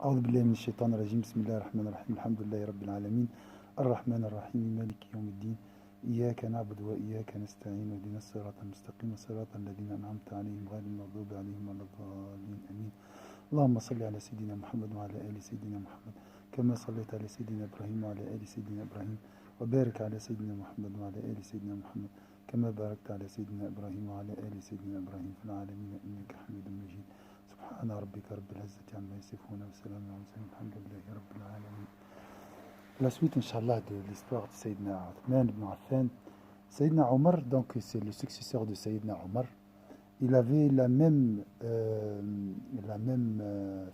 أعوذ بالله من الشيطان الرجيم بسم الله الرحمن الرحيم الحمد لله رب العالمين الرحمن الرحيم مالك يوم الدين إياك نعبد وإياك نستعين واهدنا الصراط المستقيم صراط الذين أنعمت عليهم غير المغضوب عليهم ولا الضالين آمين اللهم صل على سيدنا محمد وعلى آل سيدنا محمد كما صليت على سيدنا إبراهيم وعلى آل سيدنا إبراهيم وبارك على سيدنا محمد وعلى آل سيدنا محمد كما باركت على سيدنا إبراهيم وعلى آل سيدنا إبراهيم في العالمين إنك حميد مجيد سبحان ربك رب العزة عما يصفون وسلام على المرسلين الحمد لله رب العالمين. La suite, Inch'Allah, de l'histoire de Sayyidina Uthman ibn Affan. Sayyidina Omar, donc c'est le successeur de Sayyidina Omar. Il avait la même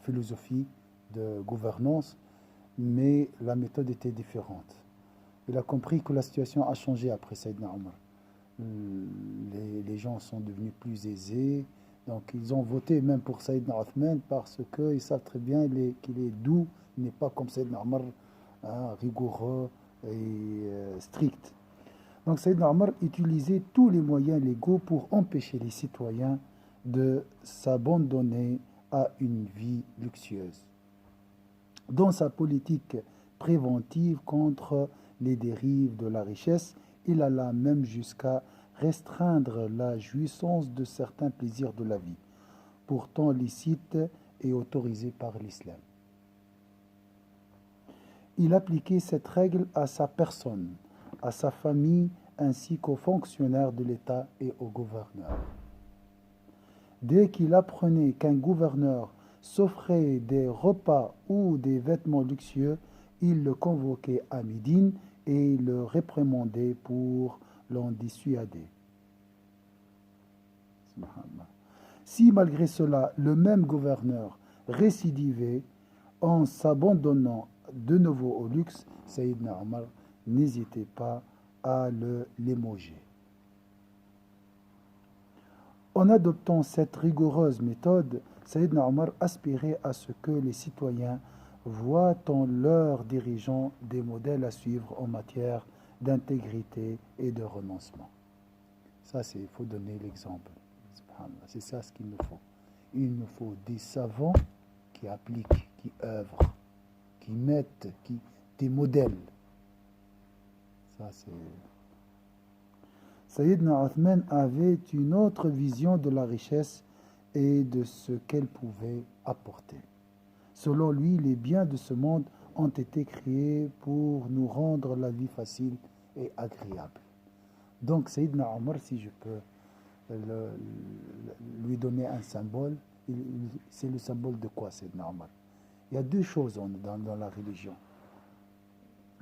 philosophie de gouvernance, mais la méthode était différente. Il a compris que la situation a changé après Sayyidina Omar. Les gens sont devenus plus aisés. Donc ils ont voté même pour Sayyidina Uthman parce qu'ils savent très bien qu'il est doux, il n'est pas comme Sayyidina Omar, rigoureux et strict. Donc Sayyidina Omar utilisait tous les moyens légaux pour empêcher les citoyens de s'abandonner à une vie luxueuse. Dans sa politique préventive contre les dérives de la richesse, il alla même jusqu'à restreindre la jouissance de certains plaisirs de la vie, pourtant licites et autorisés par l'islam. Il appliquait cette règle à sa personne, à sa famille, ainsi qu'aux fonctionnaires de l'État et aux gouverneurs. Dès qu'il apprenait qu'un gouverneur s'offrait des repas ou des vêtements luxueux, il le convoquait à Médine et le réprimandait pour l'en dissuader. Si malgré cela, le même gouverneur récidivait en s'abandonnant de nouveau au luxe, Sayyidina Omar n'hésitait pas à le limoger. En adoptant cette rigoureuse méthode, Sayyidina Omar aspirait à ce que les citoyens voient en leurs dirigeants des modèles à suivre en matière d'intégrité et de renoncement. Ça, il faut donner l'exemple. C'est ça ce qu'il nous faut. Il nous faut des savants qui appliquent, qui œuvrent, qui mettent, des modèles. Ça, c'est... Sayyidina Uthman avait une autre vision de la richesse et de ce qu'elle pouvait apporter. Selon lui, les biens de ce monde ont été créés pour nous rendre la vie facile et agréable. Donc, Sayyidina Omar, si je peux lui donner un symbole, c'est le symbole de quoi, Sayyidina Omar? Il y a deux choses dans la religion.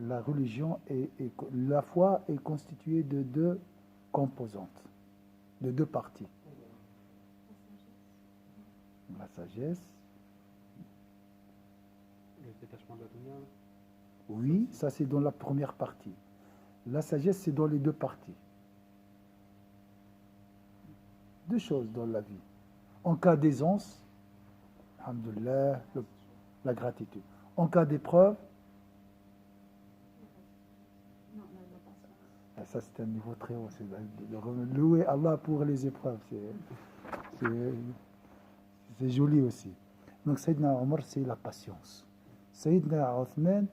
La religion la foi est constituée de deux composantes, de deux parties. La sagesse. Le détachement de la dunya. Oui, ça c'est dans la première partie. La sagesse, c'est dans les deux parties. Deux choses dans la vie. En cas d'aisance, alhamdoulilah, la gratitude. En cas d'épreuve, ça c'est un niveau très haut. C'est de louer Allah pour les épreuves. C'est joli aussi. Donc Sayyidina Omar, c'est la patience. Sayyidina Uthman,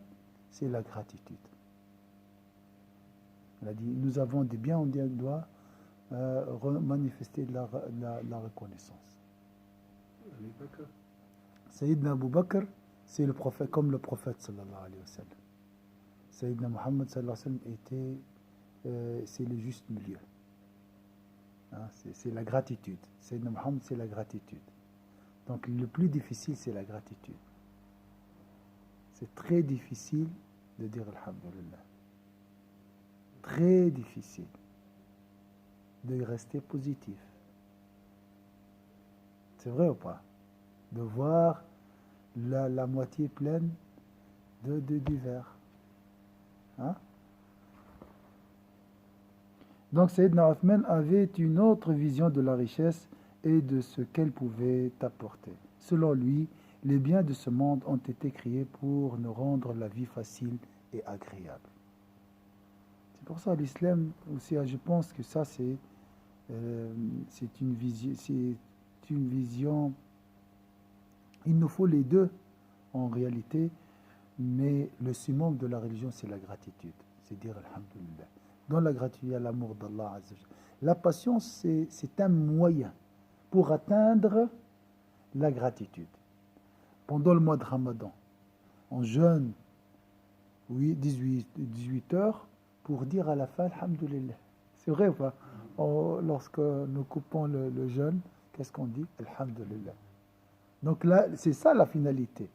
c'est la gratitude. Il a dit, nous avons des biens, on doit manifester la reconnaissance. Sayyidina Abu Bakr, c'est le prophète, comme le prophète sallallahu alayhi wa sallam. Sayyidina Muhammad sallallahu alayhi wa sallam c'est le juste milieu. C'est la gratitude. Sayyidina Muhammad, c'est la gratitude. Donc le plus difficile, c'est la gratitude. C'est très difficile de dire alhamdulillah. Très difficile de rester positif. C'est vrai ou pas? De voir la moitié pleine du verre. Hein? Donc Sayyidina Uthman avait une autre vision de la richesse et de ce qu'elle pouvait apporter. Selon lui, les biens de ce monde ont été créés pour nous rendre la vie facile et agréable. C'est pour ça l'islam aussi, je pense que ça c'est une vision. Il nous faut les deux en réalité, mais le summum de la religion, c'est la gratitude. C'est dire Alhamdulillah. Dans la gratitude, il y a l'amour d'Allah Azza wa Jalla. La patience, c'est un moyen pour atteindre la gratitude. Pendant le mois de Ramadan, on jeûne 18 heures pour dire à la fin Alhamdulillah. C'est vrai ou pas? Lorsque nous coupons le jeûne, qu'est-ce qu'on dit? Alhamdulillah. Donc là, c'est ça la finalité.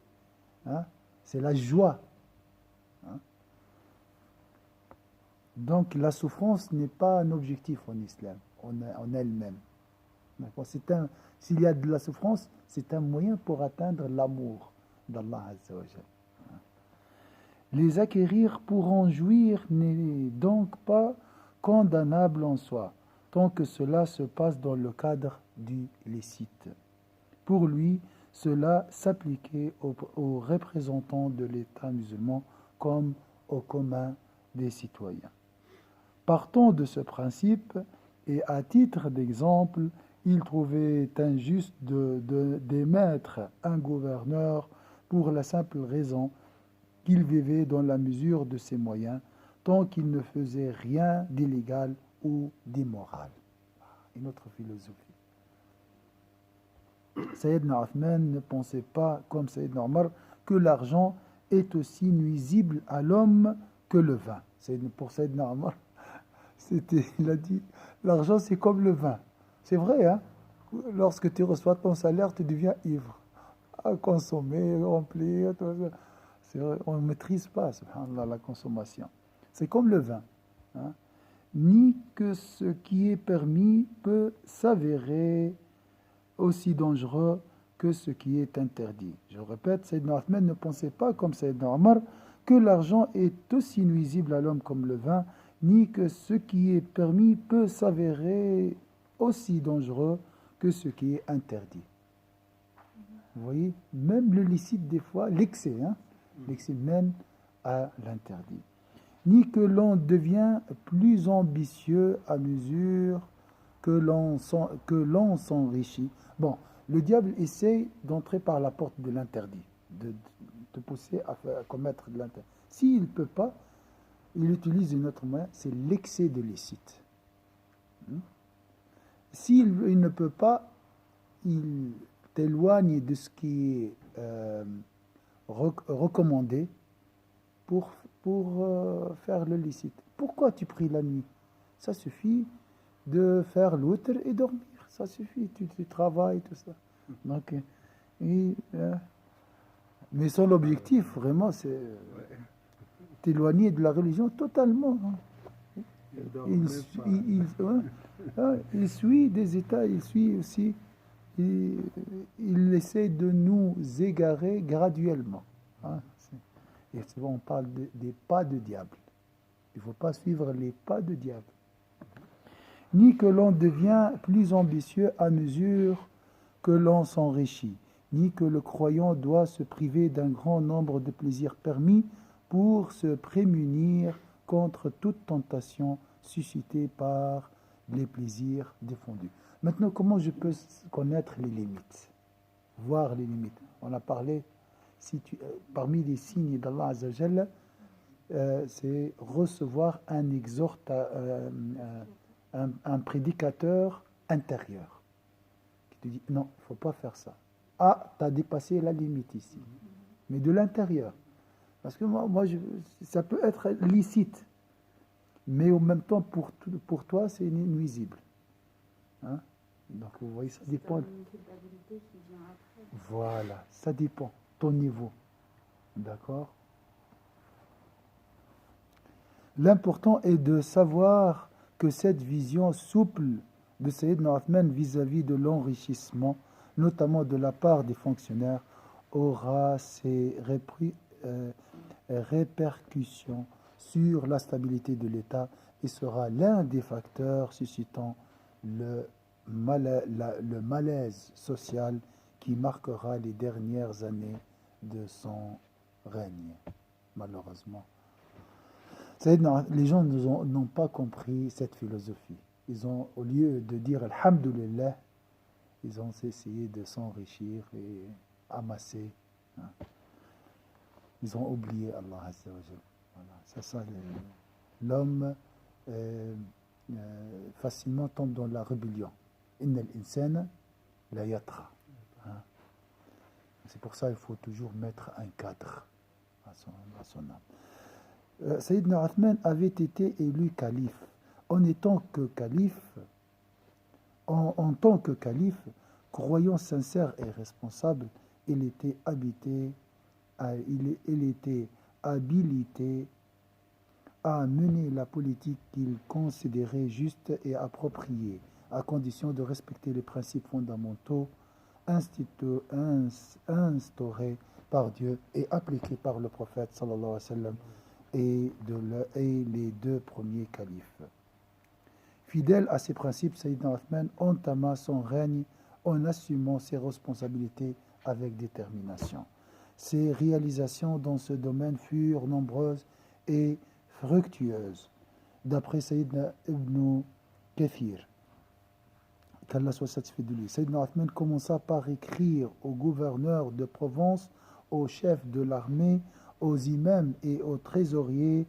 Hein? C'est la joie. Hein? Donc la souffrance n'est pas un objectif en islam, en elle-même. S'il y a de la souffrance, c'est un moyen pour atteindre l'amour d'Allah Azza wa Jalla. Les acquérir pour en jouir n'est donc pas condamnable en soi, tant que cela se passe dans le cadre du licite. Pour lui, cela s'appliquait aux représentants de l'État musulman comme au commun des citoyens. Partons de ce principe, et à titre d'exemple, il trouvait injuste d'émettre un gouverneur pour la simple raison qu'il vivait dans la mesure de ses moyens, tant qu'il ne faisait rien d'illégal ou d'immoral. Une autre philosophie. Sayyidna Othman ne pensait pas, comme Sayyidna Omar, que l'argent est aussi nuisible à l'homme que le vin. Pour Sayyidna Omar, il a dit, l'argent c'est comme le vin. C'est vrai, hein? Lorsque tu reçois ton salaire, tu deviens ivre. À consommer, remplir, tout ça. C'est vrai, on ne maîtrise pas, subhanallah, la consommation. C'est comme le vin. Hein? Ni que ce qui est permis peut s'avérer aussi dangereux que ce qui est interdit. Je répète, Sayyidna Othman ne pensait pas, comme Sayyidna Omar, que l'argent est aussi nuisible à l'homme comme le vin, ni que ce qui est permis peut s'avérer aussi dangereux que ce qui est interdit. Vous voyez, même le licite, des fois, l'excès, l'excès mène à l'interdit. Ni que l'on devient plus ambitieux à mesure que l'on s'enrichit. Bon, le diable essaie d'entrer par la porte de l'interdit, de te pousser à commettre de l'interdit. S'il ne peut pas, il utilise une autre moyen, c'est l'excès de licite. S'il ne peut pas, il t'éloigne de ce qui est recommandé pour faire le licite. Pourquoi tu pries la nuit? Ça suffit de faire l'outre et dormir. Ça suffit, tu travailles, tout ça. Donc, mais son objectif, vraiment, c'est t'éloigner de la religion totalement. Il suit des états, il suit aussi, il essaie de nous égarer graduellement. Et souvent on parle des pas de diable. Il ne faut pas suivre les pas de diable. Ni que l'on devient plus ambitieux à mesure que l'on s'enrichit, ni que le croyant doit se priver d'un grand nombre de plaisirs permis pour se prémunir contre toute tentation suscitée par les plaisirs défendus. Maintenant, comment je peux connaître les limites? Voir les limites. On a parlé, parmi les signes d'Allah Azza wa Jalla, c'est recevoir un un prédicateur intérieur qui te dit non, il ne faut pas faire ça. Ah, tu as dépassé la limite ici. Mais de l'intérieur. Parce que ça peut être licite, mais en même temps, pour toi, c'est nuisible. Hein? Donc, vous voyez, ça dépend. Une culpabilité qui vient après. Voilà, ça dépend, ton niveau. D'accord? L'important est de savoir que cette vision souple de Sayyidna Othman vis-à-vis de l'enrichissement, notamment de la part des fonctionnaires, aura ses répercussions sur la stabilité de l'État et sera l'un des facteurs suscitant le malaise social qui marquera les dernières années de son règne, malheureusement. Les gens n'ont pas compris cette philosophie. Ils ont, au lieu de dire Alhamdulillah, ils ont essayé de s'enrichir et amasser. Ils ont oublié Allah Azza wa Jal. Voilà, c'est ça. L'homme facilement tombe dans la rébellion. Inna al-insana la yatra. Hein. C'est pour ça qu'il faut toujours mettre un cadre à son âme. Sayyidina Uthman avait été élu calife. En tant que calife, croyant sincère et responsable, il était habilité à mener la politique qu'il considérait juste et appropriée, à condition de respecter les principes fondamentaux instaurés par Dieu et appliqués par le prophète sallallahu alayhi wa sallam et les deux premiers califes. Fidèle à ces principes, Sayyidina Uthman entama son règne en assumant ses responsabilités avec détermination. Ses réalisations dans ce domaine furent nombreuses et fructueuses. D'après Sayyidina Ibn Kathir, qu'Allah soit satisfait de lui, Sayyidina Uthman commença par écrire aux gouverneurs de province, aux chefs de l'armée, aux imams et aux trésoriers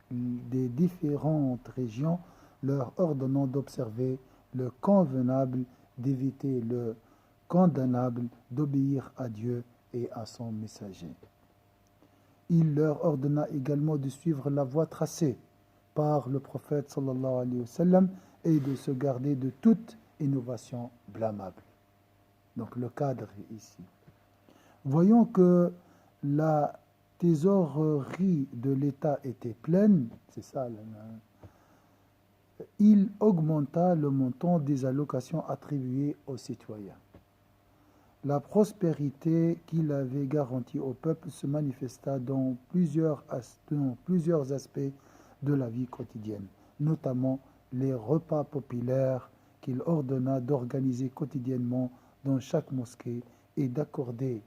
des différentes régions, leur ordonnant d'observer le convenable, d'éviter le condamnable, d'obéir à Dieu et à son messager. Il leur ordonna également de suivre la voie tracée par le prophète sallallahu alayhi wa sallam et de se garder de toute innovation blâmable. Donc le cadre est ici. Voyons que la trésorerie de l'État était pleine, c'est ça, il augmenta le montant des allocations attribuées aux citoyens. La prospérité qu'il avait garantie au peuple se manifesta dans plusieurs aspects de la vie quotidienne, notamment les repas populaires qu'il ordonna d'organiser quotidiennement dans chaque mosquée et d'accorder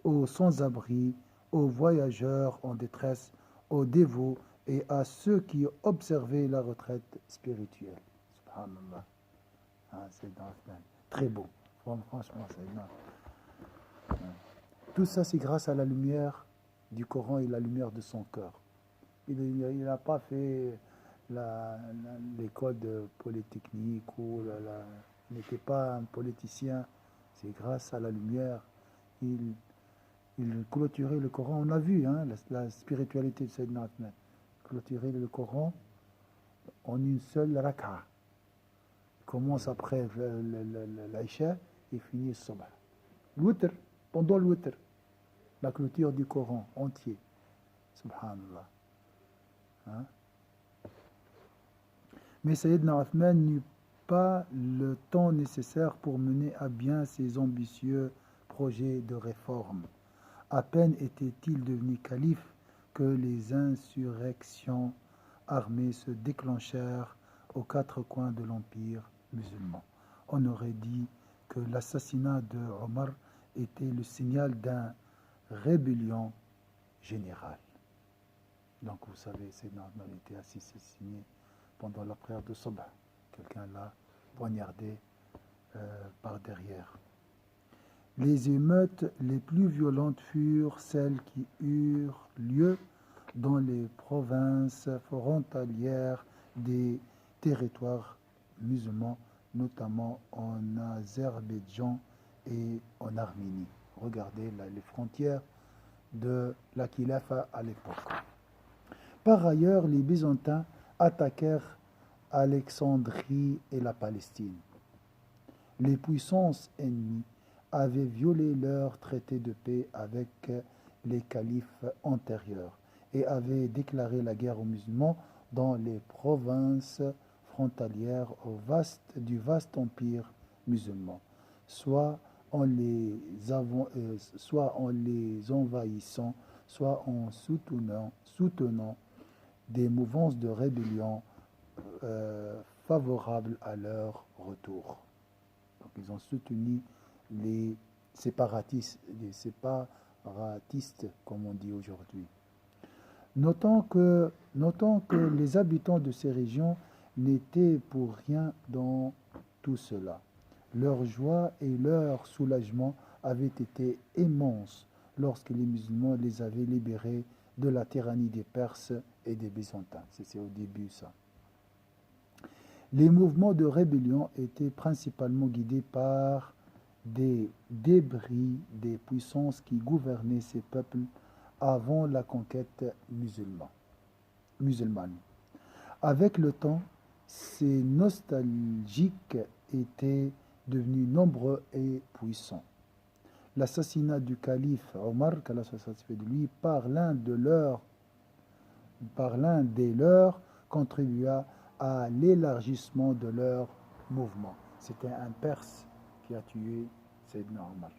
aux sans-abri, aux voyageurs en détresse, aux dévots et à ceux qui observaient la retraite spirituelle. Subhanallah. C'est très beau. Franchement, c'est énorme. Tout ça, c'est grâce à la lumière du Coran et la lumière de son cœur. Il n'a pas fait l'école de polytechnique il n'était pas un politicien. C'est grâce à la lumière. Il clôturait le Coran. On a vu la spiritualité de Sayyidina Uthman. Clôturer le Coran en une seule raka. Il commence après l'Aïcha et finit le Sabah. L'Witr, pendant le Witr, la clôture du Coran entier. Subhanallah. Hein? Mais Sayyidina Uthman n'eut pas le temps nécessaire pour mener à bien ses ambitieux projets de réforme. À peine était-il devenu calife que les insurrections armées se déclenchèrent aux quatre coins de l'empire musulman. On aurait dit que l'assassinat de Omar était le signal d'une rébellion générale. Donc vous savez, Sayyidina Uthman était assassiné pendant la prière de Sabah. Quelqu'un l'a poignardé par derrière. Les émeutes les plus violentes furent celles qui eurent lieu dans les provinces frontalières des territoires musulmans, notamment en Azerbaïdjan et en Arménie. Regardez les frontières de la Khilafa à l'époque. Par ailleurs, les Byzantins attaquèrent Alexandrie et la Palestine. Les puissances ennemies avaient violé leur traité de paix avec les califes antérieurs et avaient déclaré la guerre aux musulmans dans les provinces frontalières du vaste empire musulman, soit en les envahissant, soit en soutenant des mouvances de rébellion favorables à leur retour. Donc ils ont soutenu les séparatistes, comme on dit aujourd'hui. Notons que les habitants de ces régions n'étaient pour rien dans tout cela. Leur joie et leur soulagement avaient été immenses lorsque les musulmans les avaient libérés de la tyrannie des Perses et des Byzantins. C'est au début ça. Les mouvements de rébellion étaient principalement guidés par des débris des puissances qui gouvernaient ces peuples avant la conquête musulmane. Avec le temps, ces nostalgiques étaient devenus nombreux et puissants. L'assassinat du calife Omar, qu'Allah soit satisfait de lui, par l'un des leurs, contribua à l'élargissement de leur mouvement. C'était un Perse qui a tué Sayyidina Omar.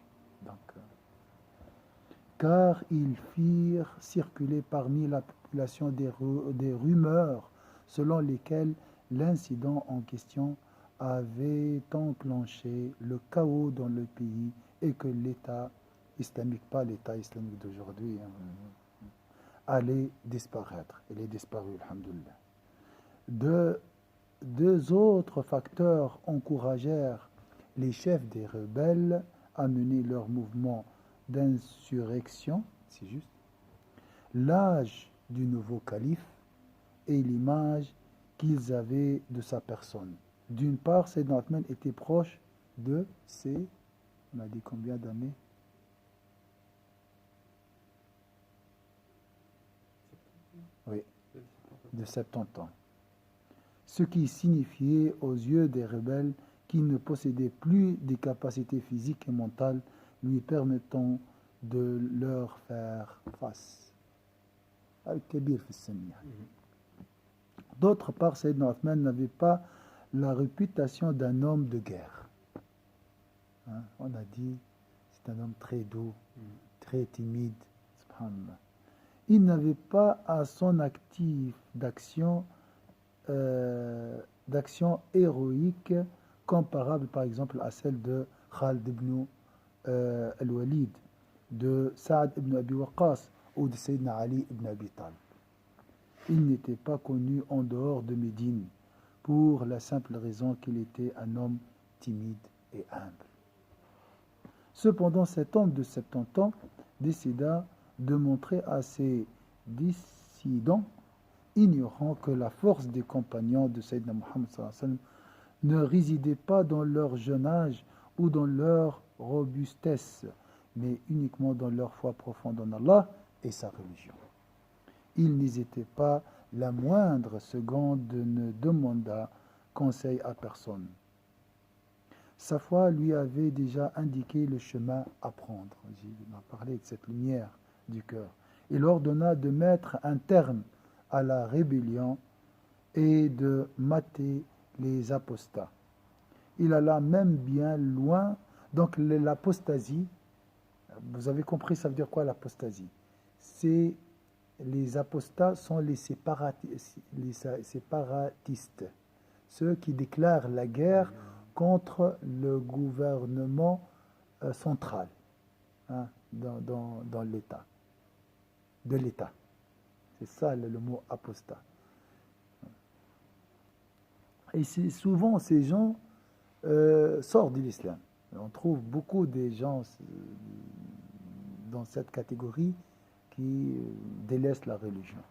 Car ils firent circuler parmi la population des rumeurs selon lesquelles l'incident en question avait enclenché le chaos dans le pays et que l'État islamique, pas l'État islamique d'aujourd'hui, allait disparaître. Il est disparu, alhamdoulilah. Deux autres facteurs encouragèrent les chefs des rebelles à mener leur mouvement d'insurrection, c'est juste, l'âge du nouveau calife et l'image qu'ils avaient de sa personne. D'une part, Sayyidina Othman était proche de ses, on a dit combien d'années? Oui, de 70 ans. Ce qui signifiait aux yeux des rebelles qu'il ne possédait plus des capacités physiques et mentales lui permettant de leur faire face. Al-Kabir fi Samia. D'autre part, Sayyidina Othman n'avait pas la réputation d'un homme de guerre. On a dit, c'est un homme très doux, très timide, subhanallah. Il n'avait pas à son actif d'action héroïque comparable par exemple à celle de Khalid ibn al-Walid, de Saad ibn Abi Waqqas ou de Sayyidina Ali ibn Abi Talib. Il n'était pas connu en dehors de Médine pour la simple raison qu'il était un homme timide et humble. Cependant, cet homme de 70 ans décida de montrer à ses dissidents ignorant que la force des compagnons de Sayyidina Muhammad sallallahu alayhi wa sallam ne résidait pas dans leur jeune âge ou dans leur robustesse, mais uniquement dans leur foi profonde en Allah et sa religion. Il n'hésitait pas la moindre seconde ne demanda conseil à personne. Sa foi lui avait déjà indiqué le chemin à prendre. On a parlé de cette lumière du cœur. Il ordonna de mettre un terme à la rébellion et de mater les apostats. Il alla même bien loin. Donc l'apostasie, vous avez compris, ça veut dire quoi l'apostasie? C'est les apostats sont les séparatistes, ceux qui déclarent la guerre contre le gouvernement central dans l'État, de l'État. C'est ça le mot apostat. Et c'est souvent ces gens sortent de l'islam. On trouve beaucoup de gens dans cette catégorie qui délaissent la religion.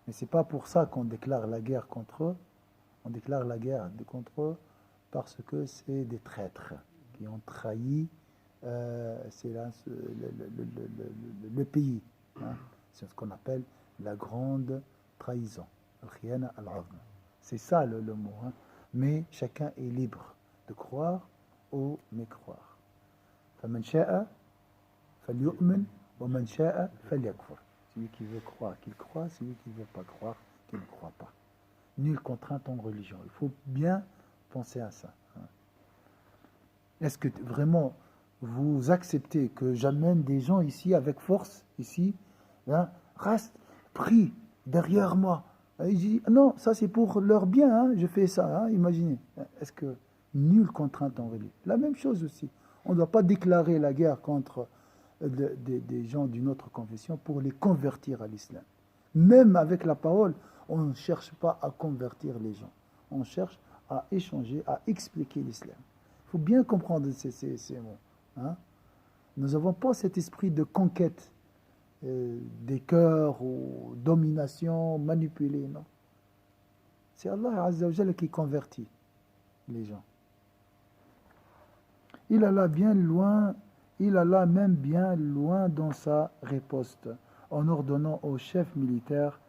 Mais ce n'est pas pour ça qu'on déclare la guerre contre eux. On déclare la guerre contre eux parce que c'est des traîtres qui ont trahi le pays. C'est ce qu'on appelle la grande trahison. C'est ça le mot. Mais chacun est libre de croire ou mécroire. فَمَنْ شَاءَ فَلْيُؤْمِنْ وَمَنْ شَاءَ فَلْيَكْفُرْ. Celui qui veut croire, qu'il croit. Celui qui ne veut pas croire, qu'il ne croit pas. Nulle contrainte en religion. Il faut bien penser à ça. Est-ce que vraiment vous acceptez que j'amène des gens ici avec force, ici, reste pris derrière moi? Et je dis, non, ça c'est pour leur bien, je fais ça, imaginez. Est-ce que nulle contrainte en religion? La même chose aussi. On ne doit pas déclarer la guerre contre des gens d'une autre confession pour les convertir à l'islam. Même avec la parole, on ne cherche pas à convertir les gens. On cherche à échanger, à expliquer l'islam. Il faut bien comprendre ces mots. Nous n'avons pas cet esprit de conquête des cœurs ou domination, manipuler, non. C'est Allah Azza wa Jalla qui convertit les gens. Il alla bien loin, il alla même bien loin dans sa riposte, en ordonnant au chef militaire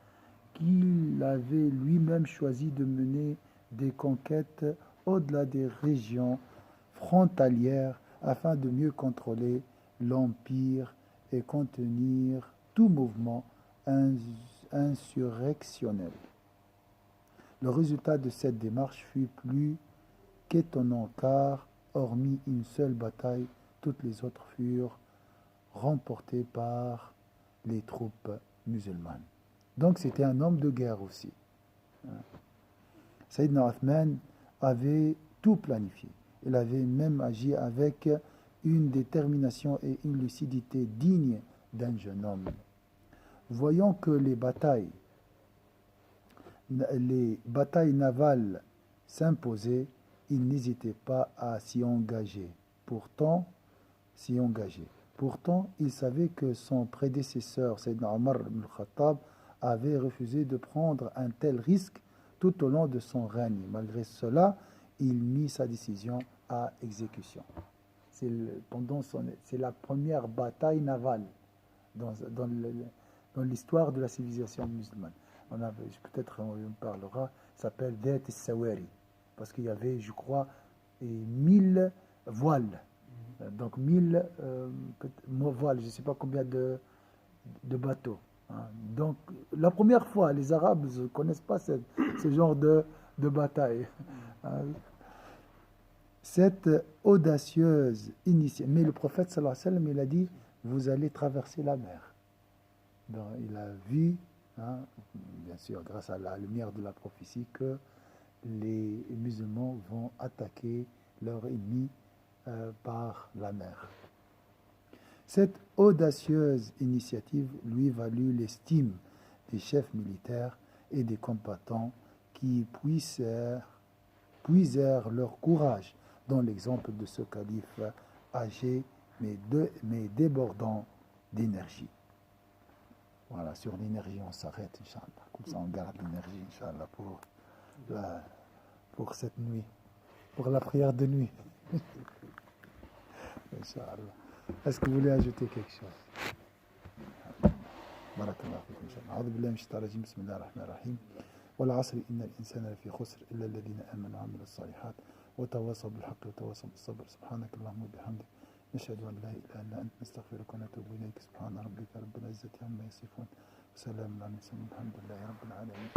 qu'il avait lui-même choisi de mener des conquêtes au-delà des régions frontalières afin de mieux contrôler l'empire et contenir tout mouvement insurrectionnel. Le résultat de cette démarche fut plus qu'étonnant car, hormis une seule bataille, toutes les autres furent remportées par les troupes musulmanes. Donc c'était un homme de guerre aussi. Sayyidina Uthman avait tout planifié. Il avait même agi avec une détermination et une lucidité dignes d'un jeune homme. Voyant que les batailles navales s'imposaient, il n'hésitait pas à s'y engager. Pourtant, il savait que son prédécesseur, Sayyidina Omar ibn al-Khattab, avait refusé de prendre un tel risque tout au long de son règne. Malgré cela, il mit sa décision à exécution. C'est la première bataille navale dans l'histoire de la civilisation musulmane. Peut-être on parlera, ça s'appelle Dhat al-Sawari, parce qu'il y avait, je crois, 1000 voiles. Donc 1000 voiles, je ne sais pas combien de bateaux. Donc la première fois, les Arabes ne connaissent pas ce genre de bataille. Cette audacieuse initiative. Mais le prophète sallallahu alayhi wa sallam, il a dit, vous allez traverser la mer. Donc, il a vu, bien sûr, grâce à la lumière de la prophétie, que les musulmans vont attaquer leur ennemi par la mer. Cette audacieuse initiative lui valut l'estime des chefs militaires et des combattants qui puisèrent leur courage dans l'exemple de ce calife âgé mais débordant d'énergie. Voilà, sur l'énergie on s'arrête, Inch'Allah. Comme ça on garde l'énergie, Inch'Allah, pour cette nuit, pour la prière de nuit. Inch'Allah. Est-ce que vous voulez ajouter quelque chose? Barakallahu fikum, Inch'Allah. A'udhu billahi minash shaitanir rajim. Bismillahir rahmanir rahim. Wal 'asri innal insana lafi khusr illa alladhina amanu wa 'amilus salihat wa tawasaw bil haqqi wa tawasaw bis sabr. Subhanakallahumma wa bihamdik nashhadu an la ilaha illa anta nastaghfiruka wa natubu ilayk. Subhana rabbika rabbil izzati amma yasifun. Wa salamun 'alal mursalin. Alhamdulillahi rabbil alamin.